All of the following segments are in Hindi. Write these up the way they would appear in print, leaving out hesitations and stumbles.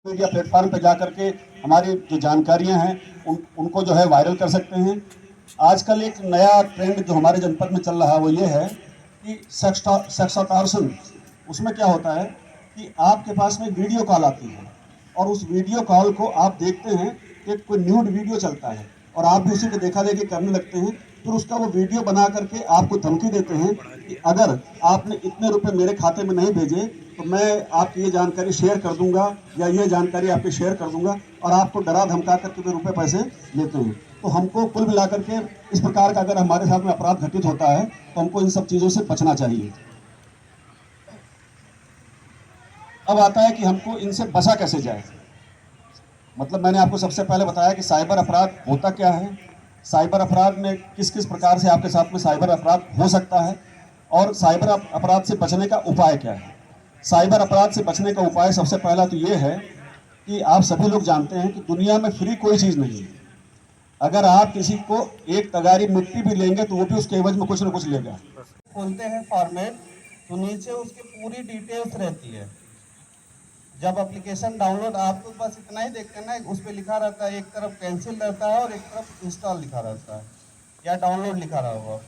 मीडिया प्लेटफॉर्म पर जा करके हमारी जो जानकारियां हैं उनको जो है वायरल कर सकते हैं। आजकल एक नया ट्रेंड जो हमारे जनपद में चल रहा है वो ये है कि सेक्सटॉर्शन। उसमें क्या होता है कि आपके पास में वीडियो कॉल आती है और उस वीडियो कॉल को आप देखते हैं कि कोई न्यूड वीडियो चलता है और आप भी उसी को देखा देखी करने लगते हैं। फिर उसका वो वीडियो बना करके आपको धमकी देते हैं कि अगर आपने इतने रुपए मेरे खाते में नहीं भेजे तो मैं आपकी ये जानकारी शेयर कर दूंगा या ये जानकारी आपकी शेयर कर दूंगा, और आपको डरा धमका करके वे रुपए पैसे लेते हैं। तो हमको कुल मिलाकर के इस प्रकार का अगर हमारे साथ में अपराध घटित होता है तो हमको इन सब चीजों से बचना चाहिए। अब आता है कि हमको इनसे बचा कैसे जाए। मतलब मैंने आपको सबसे पहले बताया कि साइबर अपराध होता क्या है, साइबर अपराध में किस किस प्रकार से आपके साथ में साइबर अपराध हो सकता है, और साइबर अपराध से बचने का उपाय क्या है। साइबर अपराध से बचने का उपाय सबसे पहला तो ये है कि आप सभी लोग जानते हैं कि दुनिया में फ्री कोई चीज़ नहीं है। अगर आप किसी को एक तगारी मिट्टी भी लेंगे तो वो भी उसके एवज में कुछ ना कुछ लेगा। खोलते हैं फॉर्मेट तो नीचे उसकी पूरी डिटेल्स रहती है। जब एप्लीकेशन डाउनलोड, आपको बस इतना ही देखते हैं ना, उस पर लिखा रहता है, एक तरफ कैंसिल रहता है और एक तरफ इंस्टॉल लिखा रहता है या डाउनलोड लिखा रहा होगा।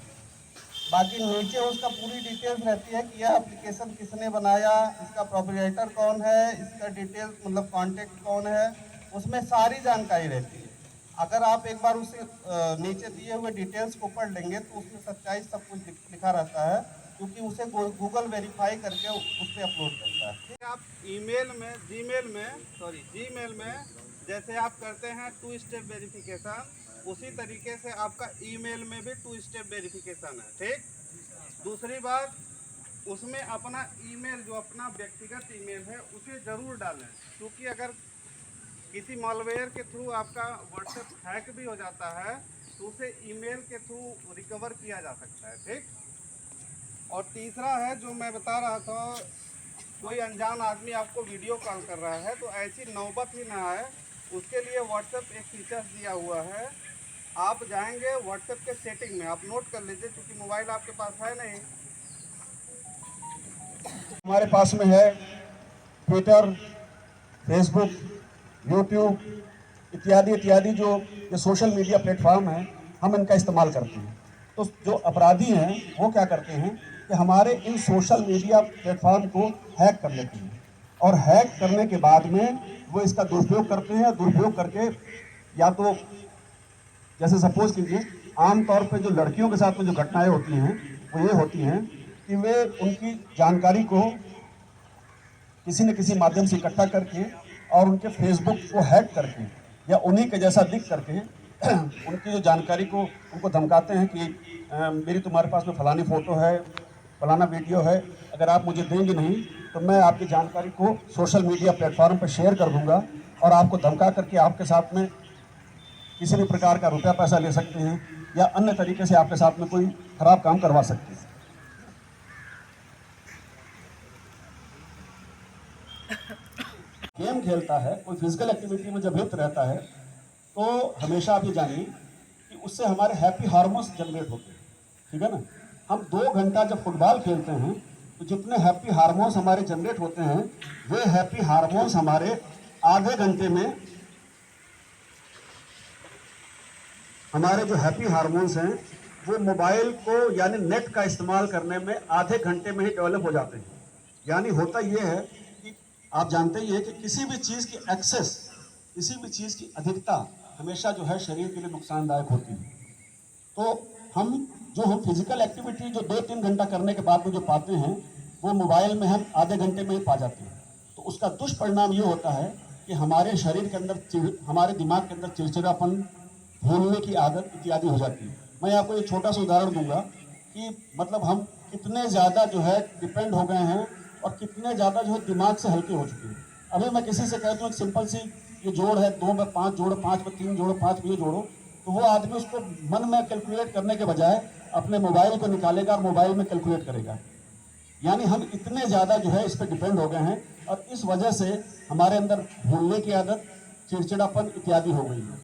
बाकी नीचे उसका पूरी डिटेल्स रहती है कि यह एप्लीकेशन किसने बनाया, इसका प्रोप्राइटर कौन है, इसका डिटेल्स मतलब कॉन्टेक्ट कौन है, उसमें सारी जानकारी रहती है। अगर आप एक बार उसे नीचे दिए हुए डिटेल्स को पढ़ लेंगे तो उसमें सच्चाई सब कुछ लिखा रहता है, क्योंकि उसे गूगल वेरीफाई करके उस पर अपलोड करता है। आप जीमेल में जैसे आप करते हैं 2 स्टेप वेरिफिकेशन, उसी तरीके से आपका ईमेल में भी 2 स्टेप वेरिफिकेशन है। ठीक, दूसरी बात, उसमें अपना ईमेल जो अपना व्यक्तिगत ईमेल है उसे ज़रूर डालें, क्योंकि अगर किसी मॉलवेयर के थ्रू आपका व्हाट्सएप हैक भी हो जाता है तो उसे ईमेल के थ्रू रिकवर किया जा सकता है। ठीक, और तीसरा है जो मैं बता रहा था, कोई अनजान आदमी आपको वीडियो कॉल कर रहा है तो ऐसी नौबत ही ना आए, उसके लिए व्हाट्सएप एक फीचर्स दिया हुआ है। आप जाएंगे व्हाट्सएप के सेटिंग में, आप नोट कर लीजिए क्योंकि मोबाइल आपके पास है नहीं। हमारे पास में है ट्विटर, फेसबुक, यूट्यूब इत्यादि इत्यादि जो ये सोशल मीडिया प्लेटफॉर्म हैं, हम इनका इस्तेमाल करते हैं। तो जो अपराधी हैं वो क्या करते हैं कि हमारे इन सोशल मीडिया प्लेटफॉर्म को हैक कर लेते हैं, और हैक करने के बाद में वो इसका दुरुपयोग करते हैं। दुरुपयोग करके या तो जैसे सपोज कीजिए, आमतौर पे जो लड़कियों के साथ में जो घटनाएं होती हैं वो ये होती हैं कि वे उनकी जानकारी को किसी न किसी माध्यम से इकट्ठा करके और उनके फेसबुक को हैक करके या उन्हीं के जैसा दिख करके उनकी जो जानकारी को उनको धमकाते हैं कि मेरी तुम्हारे पास में फलानी फ़ोटो है, फलाना वीडियो है, अगर आप मुझे देंगे नहीं तो मैं आपकी जानकारी को सोशल मीडिया प्लेटफॉर्म पर शेयर कर दूंगा, और आपको धमका करके आपके साथ में किसी भी प्रकार का रुपया पैसा ले सकते हैं या अन्य तरीके से आपके साथ में कोई खराब काम करवा सकते हैं। गेम खेलता है, कोई फिजिकल एक्टिविटी में जब लिप्त रहता है तो हमेशा आप ये जानिए कि उससे हमारे हैप्पी हार्मोन्स जनरेट होते हैं। ठीक है ना, हम 2 घंटा जब फुटबॉल खेलते हैं तो जितने हैप्पी हार्मोन्स हमारे जनरेट होते हैं वे हैप्पी हार्मोन्स हमारे आधे घंटे में, हमारे जो हैप्पी हार्मोन्स हैं वो मोबाइल को यानी नेट का इस्तेमाल करने में आधे घंटे में ही डेवलप हो जाते हैं। यानी होता ये है कि आप जानते ही है कि किसी भी चीज़ की एक्सेस, किसी भी चीज़ की अधिकता हमेशा जो है शरीर के लिए नुकसानदायक होती है। तो हम फिजिकल एक्टिविटी जो 2-3 घंटा करने के बाद में जो पाते हैं वो मोबाइल में हम आधे घंटे में ही पा जाते हैं। तो उसका दुष्परिणाम ये होता है कि हमारे शरीर के अंदर, हमारे दिमाग के अंदर चिड़चिड़ापन, भूलने की आदत इत्यादि हो जाती है। मैं आपको एक छोटा सा उदाहरण दूंगा कि मतलब हम कितने ज़्यादा जो है डिपेंड हो गए हैं और कितने ज़्यादा जो है दिमाग से हल्के हो चुके हैं। अभी मैं किसी से कहता हूँ एक सिंपल सी ये जोड़ है, 2 में 5 जोड़ो, 5 में 3 जोड़ो, 5 में ये जोड़ो, तो वो आदमी उसको मन में कैलकुलेट करने के बजाय अपने मोबाइल को निकालेगा और मोबाइल में कैलकुलेट करेगा। यानी हम इतने ज़्यादा जो है इस पर डिपेंड हो गए हैं और इस वजह से हमारे अंदर भूलने की आदत, चिड़चिड़ापन इत्यादि हो गई है।